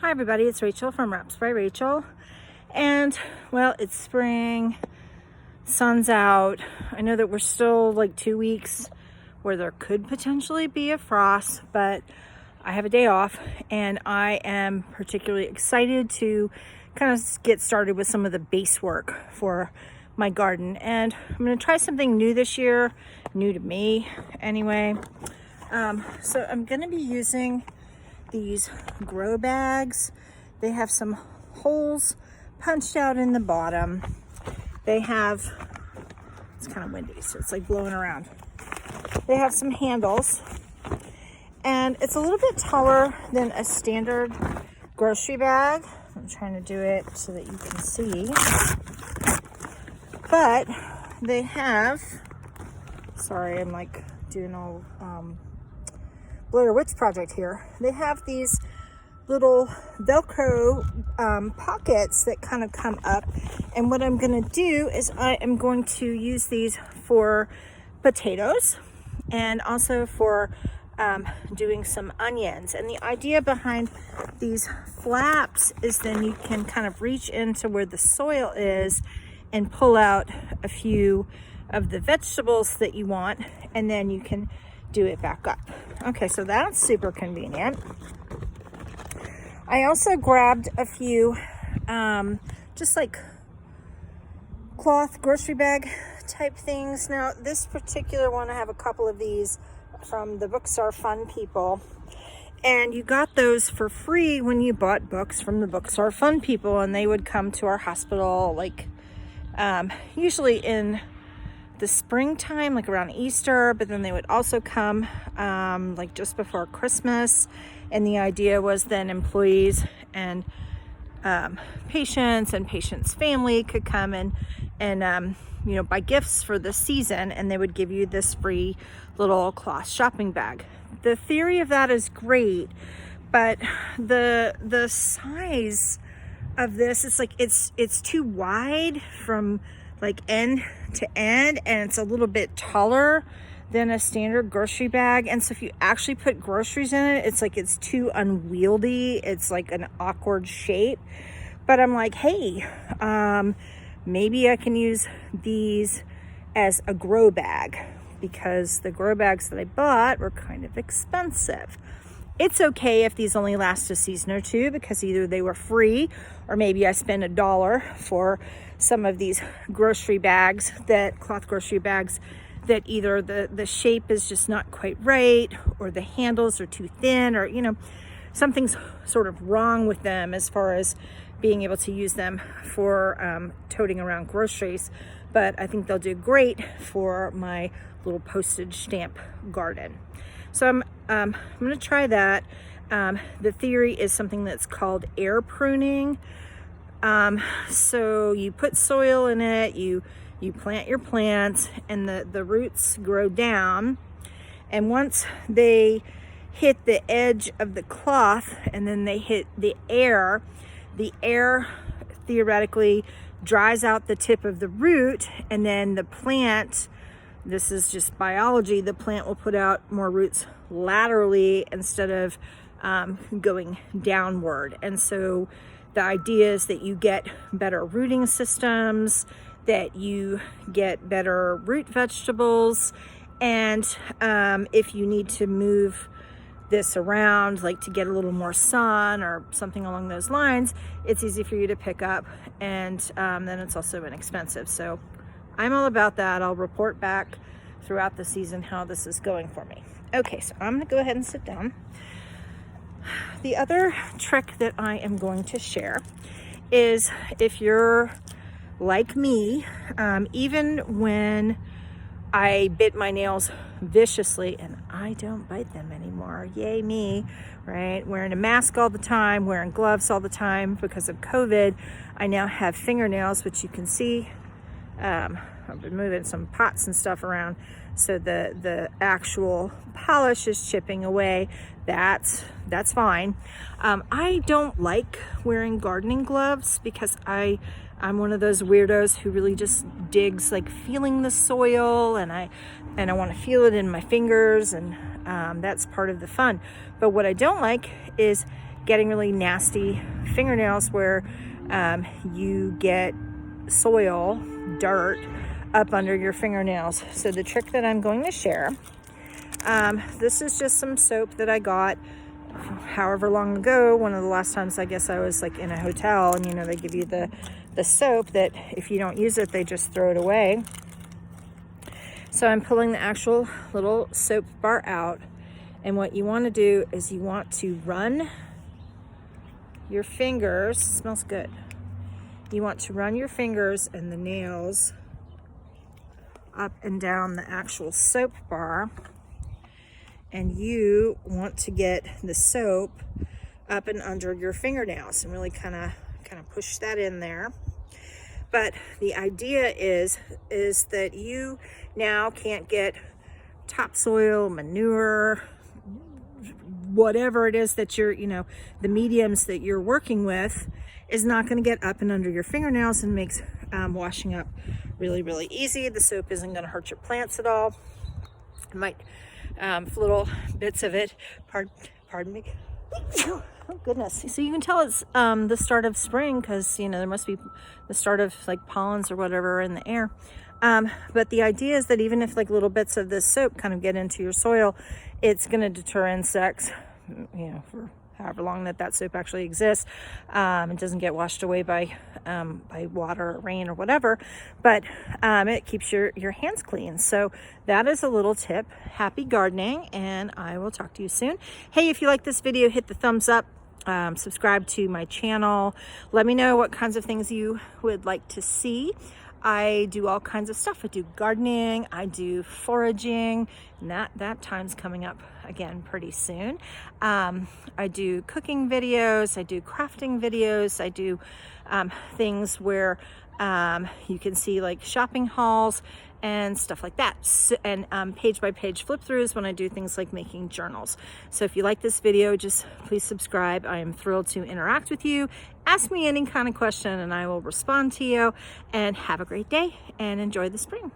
Hi everybody, it's Rachel from Wraps by Rachel. And well, it's spring, sun's out. I know that we're still like 2 weeks where there could potentially be a frost, but I have a day off and I am particularly excited to kind of get started with some of the base work for my garden. And I'm going to try something new this year, new to me anyway. So I'm going to be using these grow bags. They have some holes punched out in the bottom. They have, it's kind of windy, so it's like blowing around. They have some handles, and it's a little bit taller than a standard grocery bag. I'm trying to do it so that you can see. But they have, sorry, I'm like doing all Blair Witch Project here. They have these little Velcro pockets that kind of come up, and what I'm going to do is I am going to use these for potatoes and also for doing some onions. And the idea behind these flaps is then you can kind of reach into where the soil is and pull out a few of the vegetables that you want, and then you can do it back up. Okay, so that's super convenient. I also grabbed a few just like cloth grocery bag type things. Now this particular one, I have a couple of these from the Books Are Fun people, and you got those for free when you bought books from the Books Are Fun people, and they would come to our hospital like usually in the springtime, like around Easter, but then they would also come like just before Christmas. And the idea was then employees and patients and patients' family could come and buy gifts for the season, and they would give you this free little cloth shopping bag. The theory of that is great, but the size of this is like it's too wide from like end to end, and it's a little bit taller than a standard grocery bag. And so if you actually put groceries in it, it's like it's too unwieldy. It's like an awkward shape. But I'm like, hey, maybe I can use these as a grow bag, because the grow bags that I bought were kind of expensive. It's okay if these only last a season or two, because either they were free or maybe I spent $1 for some of these grocery bags, that cloth grocery bags, that either the shape is just not quite right, or the handles are too thin, or something's sort of wrong with them as far as being able to use them for toting around groceries. But I think they'll do great for my little postage stamp garden. So I'm going to try that. The theory is something that's called air pruning. So you put soil in it, you plant your plants, and the roots grow down. And once they hit the edge of the cloth and then they hit the air theoretically dries out the tip of the root, and then the plant, this is just biology, the plant will put out more roots laterally instead of going downward. And so the idea is that you get better rooting systems, that you get better root vegetables, and if you need to move this around, like to get a little more sun or something along those lines, it's easy for you to pick up, and then it's also inexpensive. So I'm all about that. I'll report back throughout the season how this is going for me. Okay, so I'm gonna go ahead and sit down. The other trick that I am going to share is, if you're like me, even when I bit my nails viciously, and I don't bite them anymore, yay me, right? Wearing a mask all the time, wearing gloves all the time because of COVID, I now have fingernails, which you can see. I've been moving some pots and stuff around, so the actual polish is chipping away. That's fine. I don't like wearing gardening gloves because I'm one of those weirdos who really just digs like feeling the soil, and I want to feel it in my fingers, and that's part of the fun. But what I don't like is getting really nasty fingernails where you get soil, dirt up under your fingernails. So the trick that I'm going to share, this is just some soap that I got however long ago. One of the last times I guess I was like in a hotel, and you know, they give you the soap that if you don't use it, they just throw it away. So I'm pulling the actual little soap bar out, and what you want to do is you want to run your fingers, smells good. You want to run your fingers and the nails up and down the actual soap bar, and you want to get the soap up and under your fingernails and really kind of push that in there. But the idea is that you now can't get topsoil, manure, whatever it is that you're, you know, the mediums that you're working with is not going to get up and under your fingernails, and makes washing up really, really easy. The soap isn't going to hurt your plants at all. It might, little bits of it, pardon me. Oh goodness. So you can tell it's the start of spring, because, you know, there must be the start of like pollens or whatever in the air. But the idea is that even if like little bits of this soap kind of get into your soil, it's going to deter insects, you know, for however long that soap actually exists. It doesn't get washed away by water or rain or whatever, but it keeps your hands clean. So that is a little tip. Happy gardening, and I will talk to you soon. Hey, if you like this video, hit the thumbs up. Subscribe to my channel. Let me know what kinds of things you would like to see. I do all kinds of stuff. I do gardening, I do foraging, and that time's coming up again pretty soon. I do cooking videos, I do crafting videos, I do things where you can see like shopping hauls and stuff like that, and page by page flip throughs when I do things like making journals. So if you like this video, just please subscribe. I am thrilled to interact with you. Ask me any kind of question and I will respond to you. And have a great day and enjoy the spring.